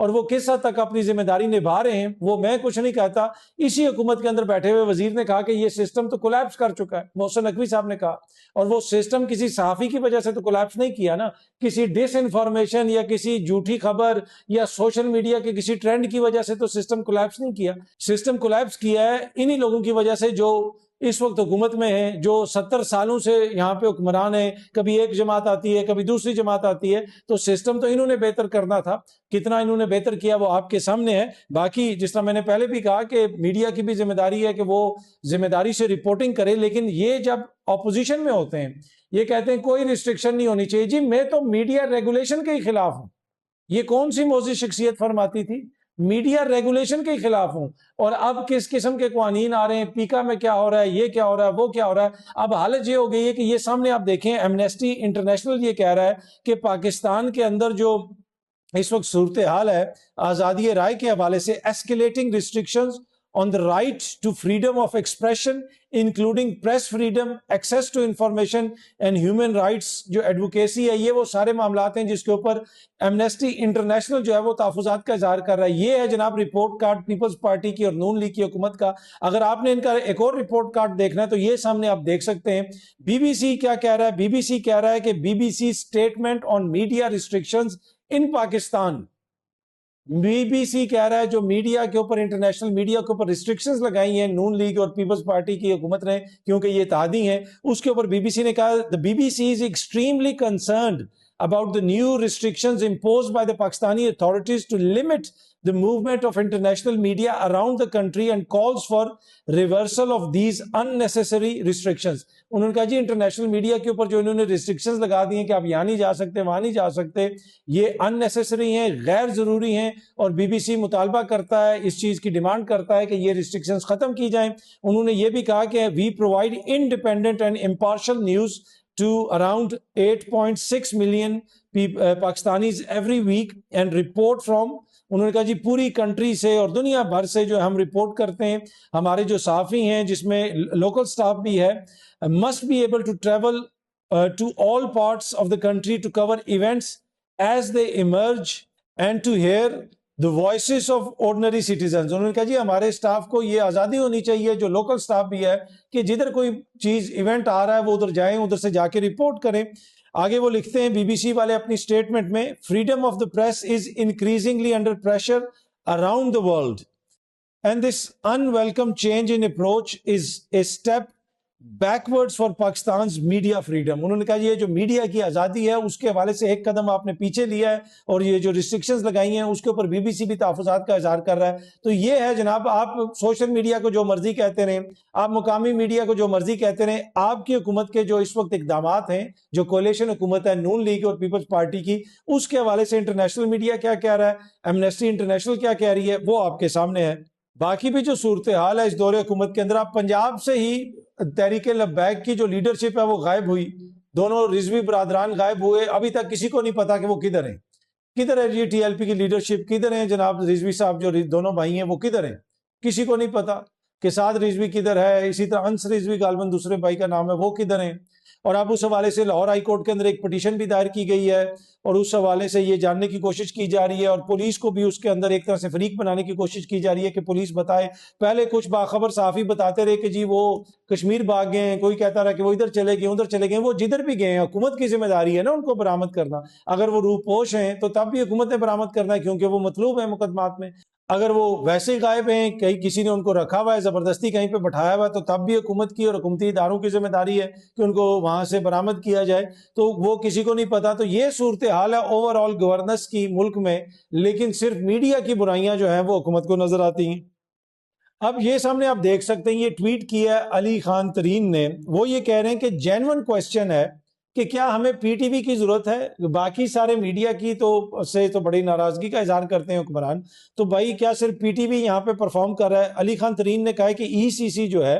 اور وہ کس حد تک اپنی ذمہ داری نبھا رہے ہیں وہ میں کچھ نہیں کہتا. اسی حکومت کے اندر بیٹھے ہوئے وزیر نے کہا کہ یہ سسٹم تو کولیپس کر چکا ہے, محسن نقوی صاحب نے کہا. اور وہ سسٹم کسی صحافی کی وجہ سے تو کولیپس نہیں کیا نا, کسی ڈس انفارمیشن یا کسی جھوٹی خبر یا سوشل میڈیا کے کسی ٹرینڈ کی وجہ سے تو سسٹم کولیپس نہیں کیا. سسٹم کولیپس کیا ہے انہی لوگوں کی وجہ سے جو اس وقت حکومت میں ہیں, جو 70 سالوں سے یہاں پہ حکمران ہیں. کبھی ایک جماعت آتی ہے, کبھی دوسری جماعت آتی ہے, تو سسٹم تو انہوں نے بہتر کرنا تھا. کتنا انہوں نے بہتر کیا وہ آپ کے سامنے ہے. باقی جس طرح میں نے پہلے بھی کہا کہ میڈیا کی بھی ذمہ داری ہے کہ وہ ذمہ داری سے رپورٹنگ کرے, لیکن یہ جب اپوزیشن میں ہوتے ہیں یہ کہتے ہیں کوئی ریسٹرکشن نہیں ہونی چاہیے. جی میں تو میڈیا ریگولیشن کے ہی خلاف ہوں. یہ کون سی موذی شخصیت فرماتی تھی؟ میڈیا ریگولیشن کے خلاف ہوں. اور اب کس قسم کے قوانین آ رہے ہیں, پیکا میں کیا ہو رہا ہے, یہ کیا ہو رہا ہے, وہ کیا ہو رہا ہے. اب حالت یہ ہو گئی ہے کہ یہ سامنے آپ دیکھیں, ایمنیسٹی انٹرنیشنل یہ کہہ رہا ہے کہ پاکستان کے اندر جو اس وقت صورتحال ہے آزادی رائے کے حوالے سے, ایسکیلیٹنگ restrictions on the right to freedom of expression including press freedom, access to information and human rights, جو ایڈوکیسی ہے, یہ وہ سارے معاملات ہیں جس کے اوپر ایمنیسٹی انٹرنیشنل جو ہے وہ تحفظات کا اظہار کر رہا ہے. یہ ہے جناب رپورٹ کارڈ پیپلز پارٹی کی اور نون لیگ کی حکومت کا. اگر آپ نے ان کا ایک اور رپورٹ کارڈ دیکھنا ہے تو یہ سامنے آپ دیکھ سکتے ہیں. بی بی سی کیا کہہ رہا ہے؟ بی بی سی کہہ رہا ہے کہ B B C statement on media restrictions in Pakistan. B B C کہہ رہا ہے جو میڈیا کے اوپر, انٹرنیشنل میڈیا کے اوپر ریسٹرکشنز لگائی ہیں نون لیگ اور پیپلز پارٹی کی حکومت نے, کیونکہ یہ اتحادی ہیں, اس کے اوپر بی بی سی نے کہا the BBC is extremely concerned about the new restrictions imposed by the Pakistani authorities to limit the movement of international media around the country and calls for reversal of these unnecessary restrictions. انہوں نے کہا جی international media کے اوپر جو انہوں نے restrictions لگا دی ہیں کہ آپ یہاں نہیں جا سکتے, وہاں نہیں جا سکتے, یہ ان نیسیسری ہیں, غیر ضروری ہیں, اور بی بی سی مطالبہ کرتا ہے, اس چیز کی ڈیمانڈ کرتا ہے کہ یہ ریسٹرکشنز ختم کی جائیں. انہوں نے یہ بھی کہا کہ we provide independent and impartial news to around 8.6 million Pakistanis every week and report from, انہوں نے کہا جی پوری کنٹری سے اور دنیا بھر سے جو ہم رپورٹ کرتے ہیں, ہمارے جو صحافی ہیں جس میں لوکل سٹاف بھی ہے, must be able to travel to all parts of the country to cover events as they emerge and to hear the voices of ordinary citizens. انہوں نے کہا جی ہمارے سٹاف کو یہ آزادی ہونی چاہیے, جو لوکل سٹاف بھی ہے, کہ جدھر کوئی چیز ایونٹ آ رہا ہے وہ ادھر جائیں, ادھر سے جا کے رپورٹ کریں. آگے وہ لکھتے ہیں بی بی سی والے اپنی سٹیٹمنٹ میں, freedom of the press is increasingly under pressure around the world and this unwelcome change in approach is a step backwards for Pakistan's media freedom. انہوں نے کہا یہ جو میڈیا کی آزادی ہے اس کے حوالے سے ایک قدم آپ نے پیچھے لیا ہے, اور یہ جو ریسٹرکشنز لگائی ہیں اس کے اوپر بی بی سی بھی تحفظات کا اظہار کر رہا ہے. تو یہ ہے جناب, آپ سوشل میڈیا کو جو مرضی کہتے رہیں, آپ مقامی میڈیا کو جو مرضی کہتے رہیں, آپ کی حکومت کے جو اس وقت اقدامات ہیں, جو کولیشن حکومت ہے نون لیگ اور پیپلز پارٹی کی, اس کے حوالے سے انٹرنیشنل میڈیا کیا کہہ رہا ہے, ایمنیسٹی انٹرنیشنل کیا کہہ رہی ہے, وہ آپ کے سامنے ہے. باقی بھی جو صورتحال ہے اس دور حکومت کے اندر, آپ پنجاب سے ہی تحریک لبیک کی جو لیڈرشپ ہے وہ غائب ہوئی, دونوں رضوی برادران غائب ہوئے, ابھی تک کسی کو نہیں پتا کہ وہ کدھر ہیں. کدھر ہے جی ٹی ایل پی کی لیڈرشپ, کدھر ہیں جناب رضوی صاحب جو دونوں بھائی ہیں وہ کدھر ہیں, کسی کو نہیں پتا کہ سعد رضوی کدھر ہے, اسی طرح انس رضوی غالباً دوسرے بھائی کا نام ہے, وہ کدھر ہیں. اور اب اس حوالے سے لاہور ہائی کورٹ کے اندر ایک پٹیشن بھی دائر کی گئی ہے, اور اس حوالے سے یہ جاننے کی کوشش کی جا رہی ہے, اور پولیس کو بھی اس کے اندر ایک طرح سے فریق بنانے کی کوشش کی جا رہی ہے کہ پولیس بتائے. پہلے کچھ باخبر صحافی بتاتے رہے کہ جی وہ کشمیر بھاگ گئے ہیں, کوئی کہتا رہا کہ وہ ادھر چلے گئے ادھر چلے گئے. وہ جدھر بھی گئے ہیں حکومت کی ذمہ داری ہے نا ان کو برآمد کرنا. اگر وہ روح پوش ہیں تو تب بھی حکومت نے برآمد کرنا ہے, کیونکہ وہ مطلوب ہیں مقدمات میں. اگر وہ ویسے ہی غائب ہیں, کہیں کسی نے ان کو رکھا ہوا ہے, زبردستی کہیں پہ بٹھایا ہوا ہے, تو تب بھی حکومت کی اور حکومتی اداروں کی ذمہ داری ہے کہ ان کو وہاں سے برآمد کیا جائے. تو وہ کسی کو نہیں پتا. تو یہ صورتحال ہے اوور آل گورننس کی ملک میں, لیکن صرف میڈیا کی برائیاں جو ہیں وہ حکومت کو نظر آتی ہیں. اب یہ سامنے آپ دیکھ سکتے ہیں, یہ ٹویٹ کیا ہے علی خان ترین نے. وہ یہ کہہ رہے ہیں کہ جینون کویسچن ہے کہ کیا ہمیں پی ٹی وی کی ضرورت ہے, باقی سارے میڈیا کی تو بڑی ناراضگی کا اظہار کرتے ہیں حکمران, تو بھائی کیا صرف پی ٹی وی یہاں پہ پرفارم کر رہا ہے. علی خان ترین نے کہا ہے کہ ای سی سی جو ہے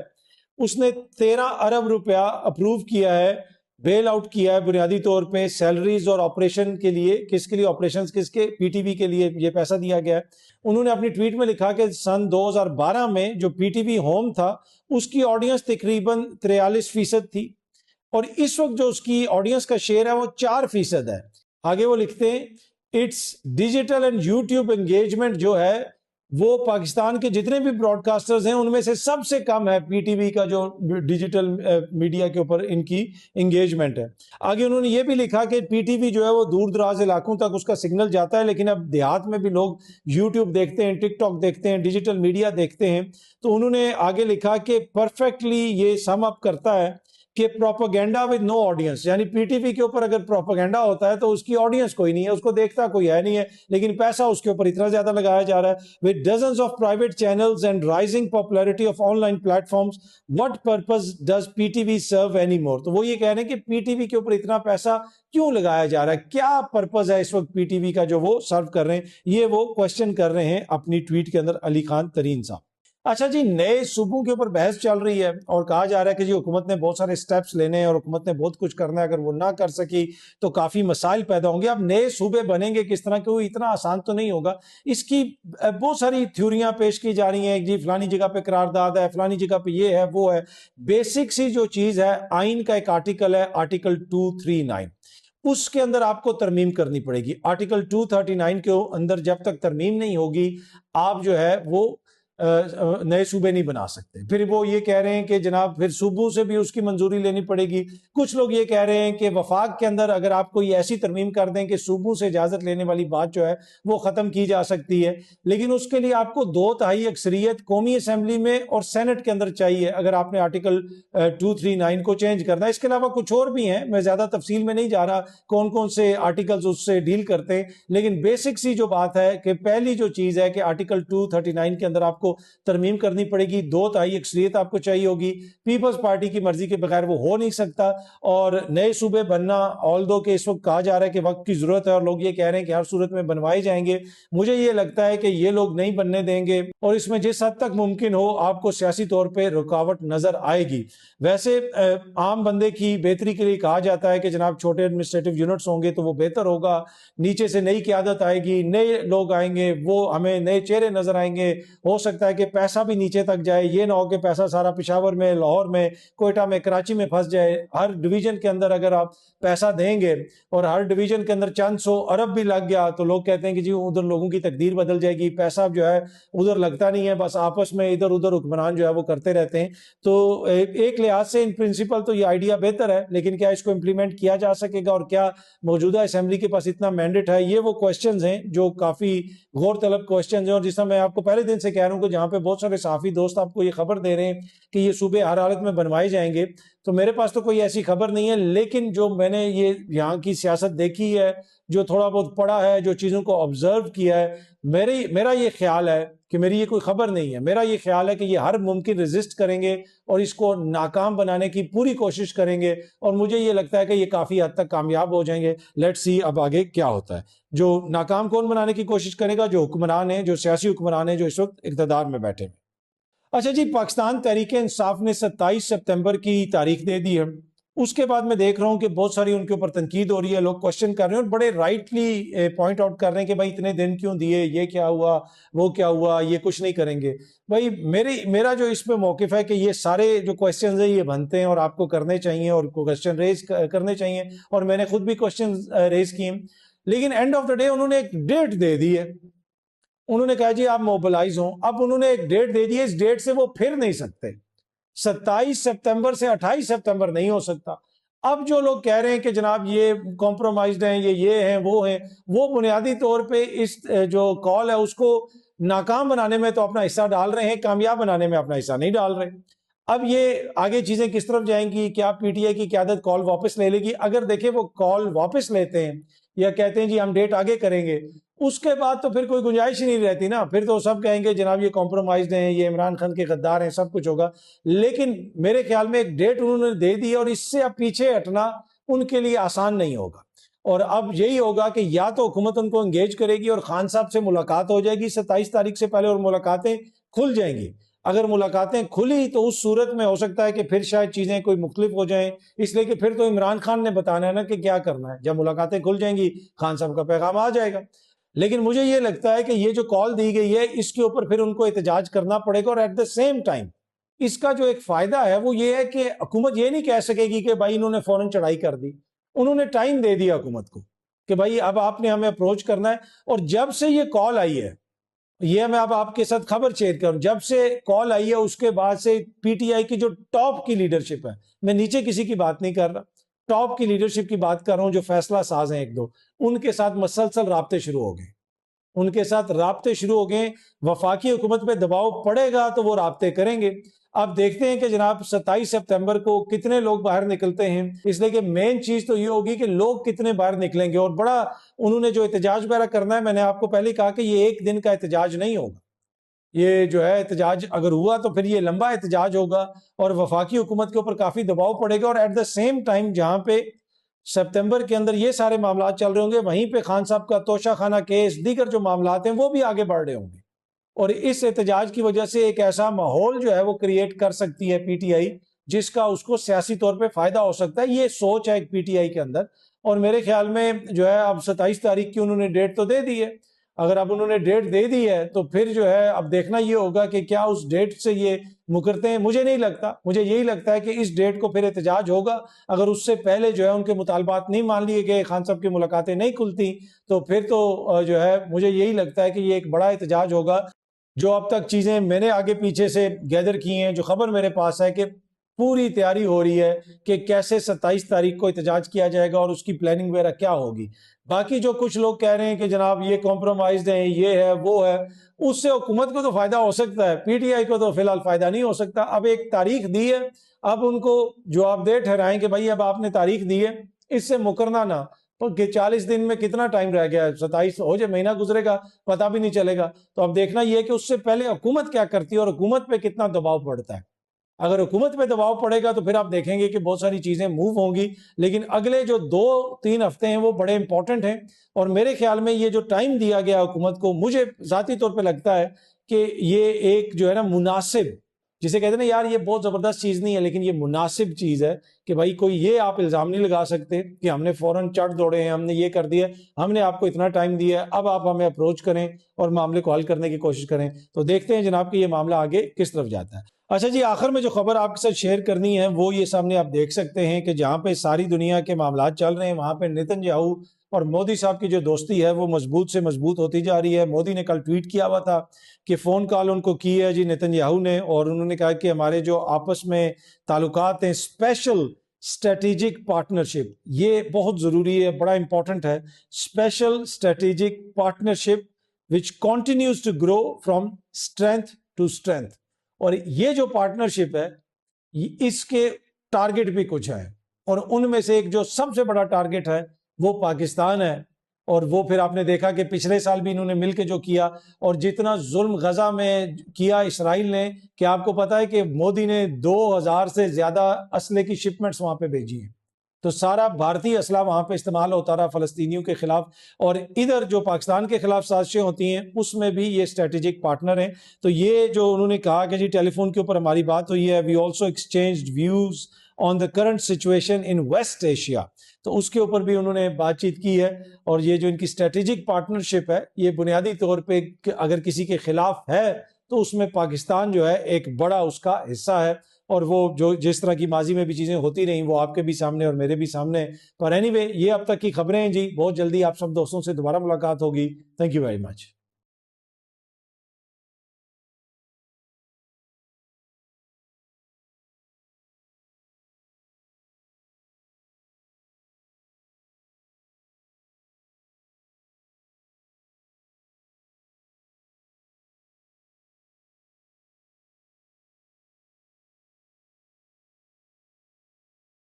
اس نے 13 ارب روپیہ اپروو کیا ہے, بیل آؤٹ کیا ہے بنیادی طور پہ سیلریز اور آپریشن کے لیے. کس کے لیے آپریشنز, کس کے, پی ٹی وی کے لیے یہ پیسہ دیا گیا ہے. انہوں نے اپنی ٹویٹ میں لکھا کہ سن 2012 میں جو پی ٹی وی ہوم تھا اس کی آڈینس تقریباً 43% تھی, اور اس وقت جو اس کی آڈینس کا شیئر ہے وہ 4% ہے. آگے وہ لکھتے ہیں it's digital and YouTube engagement جو ہے وہ پاکستان کے جتنے بھی براڈ کاسٹرز ہیں ان میں سے سب سے کم ہے پی ٹی وی کا جو ڈیجیٹل میڈیا کے اوپر ان کی انگیجمنٹ ہے. آگے انہوں نے یہ بھی لکھا کہ پی ٹی وی جو ہے وہ دور دراز علاقوں تک اس کا سگنل جاتا ہے، لیکن اب دیہات میں بھی لوگ یوٹیوب دیکھتے ہیں، ٹک ٹاک دیکھتے ہیں، ڈیجیٹل میڈیا دیکھتے ہیں. تو انہوں نے آگے لکھا کہ پرفیکٹلی یہ سم اپ کرتا ہے کہ پروپیگنڈا ود نو آڈینس، یعنی پی ٹی وی کے اوپر اگر پروپیگنڈا ہوتا ہے تو اس کی آڈینس کوئی نہیں ہے، اس کو دیکھتا کوئی ہے نہیں ہے، لیکن پیسہ اس کے اوپر اتنا زیادہ لگایا جا رہا ہے. with dozens of private channels and rising popularity of online platforms, what purpose does PTV serve anymore؟ تو وہ یہ کہہ رہے ہیں کہ پی ٹی وی کے اوپر اتنا پیسہ کیوں لگایا جا رہا ہے، کیا پرپز ہے اس وقت پی ٹی وی کا جو وہ سرو کر رہے ہیں، یہ وہ کوشچن کر رہے ہیں اپنی ٹویٹ کے اندر علی خان ترین صاحب. اچھا جی، نئے صوبوں کے اوپر بحث چل رہی ہے اور کہا جا رہا ہے کہ جی حکومت نے بہت سارے سٹیپس لینے ہیں اور حکومت نے بہت کچھ کرنا ہے، اگر وہ نہ کر سکی تو کافی مسائل پیدا ہوں گے. اب نئے صوبے بنیں گے کس طرح کے، وہ اتنا آسان تو نہیں ہوگا. اس کی بہت ساری تھیوریاں پیش کی جا رہی ہیں، جی فلانی جگہ پہ قرارداد ہے، فلانی جگہ پہ یہ ہے وہ ہے. بیسک سی جو چیز ہے، آئین کا ایک آرٹیکل ہے آرٹیکل 239، اس کے اندر آپ کو ترمیم کرنی پڑے گی. آرٹیکل 239 کے اندر جب تک ترمیم نہیں ہوگی آپ جو ہے وہ نئے صوبے نہیں بنا سکتے. پھر وہ یہ کہہ رہے ہیں کہ جناب پھر صوبوں سے بھی اس کی منظوری لینی پڑے گی. کچھ لوگ یہ کہہ رہے ہیں کہ وفاق کے اندر اگر آپ کوئی ایسی ترمیم کر دیں کہ صوبوں سے اجازت لینے والی بات جو ہے وہ ختم کی جا سکتی ہے، لیکن اس کے لیے آپ کو 2/3 اکثریت قومی اسمبلی میں اور سینٹ کے اندر چاہیے اگر آپ نے آرٹیکل 239 کو چینج کرنا ہے. اس کے علاوہ کچھ اور بھی ہیں، میں زیادہ تفصیل میں نہیں جا رہا کون کون سے آرٹیکلز اس سے ڈیل کرتے ہیں، لیکن بیسک سی جو بات ہے کہ پہلی جو چیز ہے کہ آرٹیکل 239 کے اندر آپ کو ترمیم کرنی پڑے گی. 2/3 اکثریت آپ کو چاہیے ہوگی. پیپلز پارٹی کی مرضی کے بغیر وہ ہو نہیں سکتا. اور نئے صوبے بننا آلدو کہ اس وقت کہا جا رہا ہے کہ وقت کی ضرورت ہے اور لوگ یہ کہہ رہے ہیں کہ ہر صورت میں بنوائے جائیں گے، مجھے یہ لگتا ہے کہ یہ لوگ نہیں بننے دیں گے اور اس میں جس حد تک ممکن ہو آپ کو سیاسی طور پہ رکاوٹ نظر آئے گی. ویسے عام بندے کی بہتری کے لیے کہا جاتا ہے کہ جناب چھوٹے ایڈمنسٹریٹو یونٹس ہوں گے تو وہ بہتر ہوگا، نیچے سے نئی قیادت آئے گی، نئے لوگ آئیں گے، وہ ہمیں نئے چہرے نظر آئیں گے، ہو سکتا ہے کہ پیسہ بھی نیچے تک جائے، یہ نہ ہو کہ پیسہ سارا پشاور میں، لاہور میں، کوئٹہ میں، کراچی میں پھنس جائے. ہر ڈویژن کے اندر اگر آپ پیسہ دیں گے اور ہر ڈویژن کے اندر چند سو ارب بھی لگ گیا تو لوگ کہتے ہیں کہ جی ادھر لوگوں کی تقدیر بدل جائے گی. پیسہ جو ہے ادھر لگتا نہیں ہے، بس آپس میں ادھر ادھر حکمران جو ہے وہ کرتے رہتے ہیں. تو ایک لحاظ سے ان پرنسپل تو یہ آئیڈیا بہتر ہے، لیکن کیا اس کو امپلیمنٹ کیا جا سکے گا اور کیا موجودہ اسمبلی کے پاس اتنا مینڈیٹ ہے، یہ وہ کوسچنز ہیں جو کافی غور طلب کوسچنز ہیں. اور جس طرح میں آپ کو پہلے دن سے کہہ رہا ہوں کہ جہاں پہ بہت سارے صحافی دوست آپ کو یہ خبر دے رہے ہیں کہ یہ صوبے ہر حالت میں بنوائے جائیں گے، تو میرے پاس تو کوئی ایسی خبر نہیں ہے. لیکن جو میں نے یہ یہاں کی سیاست دیکھی ہے، جو تھوڑا بہت پڑھا ہے، جو چیزوں کو آبزرو کیا ہے، میرا یہ خیال ہے کہ میری یہ کوئی خبر نہیں ہے، میرا یہ خیال ہے کہ یہ ہر ممکن ریزسٹ کریں گے اور اس کو ناکام بنانے کی پوری کوشش کریں گے، اور مجھے یہ لگتا ہے کہ یہ کافی حد تک کامیاب ہو جائیں گے. لیٹ سی اب آگے کیا ہوتا ہے. جو ناکام کون بنانے کی کوشش کرے گا؟ جو حکمران ہیں، جو سیاسی حکمران ہیں جو اس وقت اقتدار میں بیٹھے ہیں. اچھا جی، پاکستان تحریک انصاف نے 27 سپتمبر کی تاریخ دے دی ہے. اس کے بعد میں دیکھ رہا ہوں کہ بہت ساری ان کے اوپر تنقید ہو رہی ہے، لوگ کوشچن کر رہے ہیں اور بڑے رائٹلی پوائنٹ آؤٹ کر رہے ہیں کہ بھائی اتنے دن کیوں دیے، یہ کیا ہوا، وہ کیا ہوا، یہ کچھ نہیں کریں گے. بھائی میرا جو اس پہ موقف ہے کہ یہ سارے جو کوشچنز ہیں یہ بنتے ہیں اور آپ کو کرنے چاہیے اور کوشچن ریز کرنے چاہیے، اور میں نے خود بھی کوشچن ریز کیے. لیکن اینڈ آف دا ڈے انہوں نے ایک ڈیٹ دے دی ہے، انہوں نے کہا جی آپ موبلائز ہوں. اب انہوں نے ایک ڈیٹ دے دی ہے، اس ڈیٹ سے وہ پھر نہیں سکتے. 27 سپتمبر سے 28 سپتمبر نہیں ہو سکتا. اب جو لوگ کہہ رہے ہیں کہ جناب یہ کمپرومائزڈ ہیں، یہ ہیں وہ ہیں، وہ بنیادی طور پہ اس جو کال ہے اس کو ناکام بنانے میں تو اپنا حصہ ڈال رہے ہیں، کامیاب بنانے میں اپنا حصہ نہیں ڈال رہے. اب یہ آگے چیزیں کس طرف جائیں گی؟ کیا پی ٹی آئی کی قیادت کال واپس لے لے گی؟ اگر دیکھیں وہ کال واپس لیتے ہیں یا کہتے ہیں جی ہم ڈیٹ آگے کریں گے، اس کے بعد تو پھر کوئی گنجائش ہی نہیں رہتی نا. پھر تو سب کہیں گے جناب یہ کمپرومائزڈ ہیں، یہ عمران خان کے غدار ہیں، سب کچھ ہوگا. لیکن میرے خیال میں ایک ڈیٹ انہوں نے دے دی اور اس سے اب پیچھے ہٹنا ان کے لیے آسان نہیں ہوگا. اور اب یہی ہوگا کہ یا تو حکومت ان کو انگیج کرے گی اور خان صاحب سے ملاقات ہو جائے گی 27 تاریخ سے پہلے اور ملاقاتیں کھل جائیں گی. اگر ملاقاتیں کھلی تو اس صورت میں ہو سکتا ہے کہ پھر شاید چیزیں کوئی مختلف ہو جائیں، اس لیے کہ پھر تو عمران خان نے بتانا ہے نا کہ کیا کرنا ہے. جب ملاقاتیں کھل جائیں گی خان صاحب کا پیغام آ جائے گا. لیکن مجھے یہ لگتا ہے کہ یہ جو کال دی گئی ہے اس کے اوپر پھر ان کو احتجاج کرنا پڑے گا. اور ایٹ دا سیم ٹائم اس کا جو ایک فائدہ ہے وہ یہ ہے کہ حکومت یہ نہیں کہہ سکے گی کہ بھائی انہوں نے فوراً چڑھائی کر دی. انہوں نے ٹائم دے دیا حکومت کو کہ بھائی اب آپ نے ہمیں اپروچ کرنا ہے. اور جب سے یہ کال آئی ہے, یہ میں اب آپ کے ساتھ خبر شیئر کروں, جب سے کال آئی ہے اس کے بعد سے پی ٹی آئی کی جو ٹاپ کی لیڈرشپ ہے, میں نیچے کسی کی بات نہیں کر رہا, ٹاپ کی لیڈرشپ کی بات کر رہا ہوں, جو فیصلہ ساز ہیں ایک دو, ان کے ساتھ مسلسل رابطے شروع ہو گئے, ان کے ساتھ رابطے شروع ہو گئے. وفاقی حکومت پہ دباؤ پڑے گا تو وہ رابطے کریں گے. اب دیکھتے ہیں کہ جناب 27 سپتمبر کو کتنے لوگ باہر نکلتے ہیں, اس لیے کہ مین چیز تو یہ ہوگی کہ لوگ کتنے باہر نکلیں گے. اور بڑا انہوں نے جو احتجاج وغیرہ کرنا ہے, میں نے آپ کو پہلے کہا کہ یہ ایک دن کا احتجاج نہیں ہوگا, یہ جو ہے احتجاج اگر ہوا تو پھر یہ لمبا احتجاج ہوگا اور وفاقی حکومت کے اوپر کافی دباؤ پڑے گا. اور ایٹ دا سیم ٹائم جہاں پہ سپتمبر کے اندر یہ سارے معاملات چل رہے ہوں گے, وہیں پہ خان صاحب کا توشہ خانہ کیس, دیگر جو معاملات ہیں وہ بھی آگے بڑھ رہے ہوں گے. اور اس احتجاج کی وجہ سے ایک ایسا ماحول جو ہے وہ کریٹ کر سکتی ہے پی ٹی آئی, جس کا اس کو سیاسی طور پہ فائدہ ہو سکتا ہے. یہ سوچ ہے ایک پی ٹی آئی کے اندر. اور میرے خیال میں جو ہے اب 27 تاریخ کی انہوں نے ڈیٹ تو دے دی ہے, اگر اب انہوں نے ڈیٹ دے دی ہے تو پھر جو ہے اب دیکھنا یہ ہوگا کہ کیا اس ڈیٹ سے یہ مکرتے ہیں. مجھے نہیں لگتا, مجھے یہی لگتا ہے کہ اس ڈیٹ کو پھر احتجاج ہوگا. اگر اس سے پہلے جو ہے ان کے مطالبات نہیں مان لیے گئے, خان صاحب کی ملاقاتیں نہیں کھلتی, تو پھر تو جو ہے مجھے یہی لگتا ہے کہ یہ ایک بڑا احتجاج ہوگا. جو اب تک چیزیں میں نے آگے پیچھے سے گیدر کی ہیں, جو خبر میرے پاس ہے کہ پوری تیاری ہو رہی ہے کہ کیسے 27 تاریخ کو احتجاج کیا جائے گا اور اس کی پلاننگ وغیرہ کیا ہوگی. باقی جو کچھ لوگ کہہ رہے ہیں کہ جناب یہ کمپرومائزڈ ہیں, یہ ہے وہ ہے, اس سے حکومت کو تو فائدہ ہو سکتا ہے, پی ٹی آئی کو تو فی الحال فائدہ نہیں ہو سکتا. اب ایک تاریخ دی ہے, اب ان کو جواب دہ ٹھہرائیں کہ بھائی اب آپ نے تاریخ دی ہے, اس سے مکرنا نہ, کہ 40 دن میں کتنا ٹائم رہ گیا ہے, 27 ہو جائے, مہینہ گزرے گا پتہ بھی نہیں چلے گا. تو اب دیکھنا یہ ہے کہ اس سے پہلے حکومت کیا کرتی ہے اور حکومت پہ کتنا دباؤ پڑتا ہے. اگر حکومت پہ دباؤ پڑے گا تو پھر آپ دیکھیں گے کہ بہت ساری چیزیں موو ہوں گی. لیکن اگلے جو 2-3 ہفتے ہیں وہ بڑے امپورٹنٹ ہیں, اور میرے خیال میں یہ جو ٹائم دیا گیا حکومت کو, مجھے ذاتی طور پہ لگتا ہے کہ یہ ایک جو ہے نا مناسب, جسے کہتے ہیں نا یار یہ بہت زبردست چیز نہیں ہے لیکن یہ مناسب چیز ہے, کہ بھائی کوئی یہ آپ الزام نہیں لگا سکتے کہ ہم نے فوراً چڑھ دوڑے ہیں, ہم نے یہ کر دیا, ہم نے آپ کو اتنا ٹائم دیا ہے, اب آپ ہمیں اپروچ کریں اور معاملے کو حل کرنے کی کوشش کریں. تو دیکھتے ہیں جناب کہ یہ معاملہ آگے کس طرف جاتا ہے. اچھا جی, آخر میں جو خبر آپ کے ساتھ شیئر کرنی ہے وہ یہ سامنے آپ دیکھ سکتے ہیں کہ جہاں پہ ساری دنیا کے معاملات چل رہے ہیں, وہاں پہ نیتن یاہو اور مودی صاحب کی جو دوستی ہے وہ مضبوط سے مضبوط ہوتی جا رہی ہے. مودی نے کل ٹویٹ کیا ہوا تھا کہ فون کال ان کو کی ہے جی نیتن یاہو نے, اور انہوں نے کہا کہ ہمارے جو آپس میں تعلقات ہیں, اسپیشل اسٹریٹجک پارٹنرشپ, یہ بہت ضروری ہے, بڑا امپورٹنٹ ہے. Special strategic partnership which continues to grow from strength to strength. اور یہ جو پارٹنرشپ ہے اس کے ٹارگٹ بھی کچھ ہے, اور ان میں سے ایک جو سب سے بڑا ٹارگٹ ہے وہ پاکستان ہے. اور وہ پھر آپ نے دیکھا کہ پچھلے سال بھی انہوں نے مل کے جو کیا, اور جتنا ظلم غزہ میں کیا اسرائیل نے, کہ آپ کو پتا ہے کہ مودی نے 2000 سے زیادہ اسلحے کی شپمنٹس وہاں پہ بھیجی ہیں. تو سارا بھارتی اسلحہ وہاں پہ استعمال ہوتا رہا فلسطینیوں کے خلاف, اور ادھر جو پاکستان کے خلاف سازشیں ہوتی ہیں اس میں بھی یہ اسٹریٹجک پارٹنر ہیں. تو یہ جو انہوں نے کہا کہ جی ٹیلی فون کے اوپر ہماری بات ہوئی ہے, we also exchanged views on the current situation in West Asia, تو اس کے اوپر بھی انہوں نے بات چیت کی ہے. اور یہ جو ان کی اسٹریٹجک پارٹنرشپ ہے یہ بنیادی طور پہ اگر کسی کے خلاف ہے تو اس میں پاکستان جو ہے ایک بڑا اس کا حصہ ہے. اور وہ جو جس طرح کی ماضی میں بھی چیزیں ہوتی رہیں وہ آپ کے بھی سامنے اور میرے بھی سامنے. پر اینی وے یہ اب تک کی خبریں ہیں جی, بہت جلدی آپ سب دوستوں سے دوبارہ ملاقات ہوگی. Thank you very much.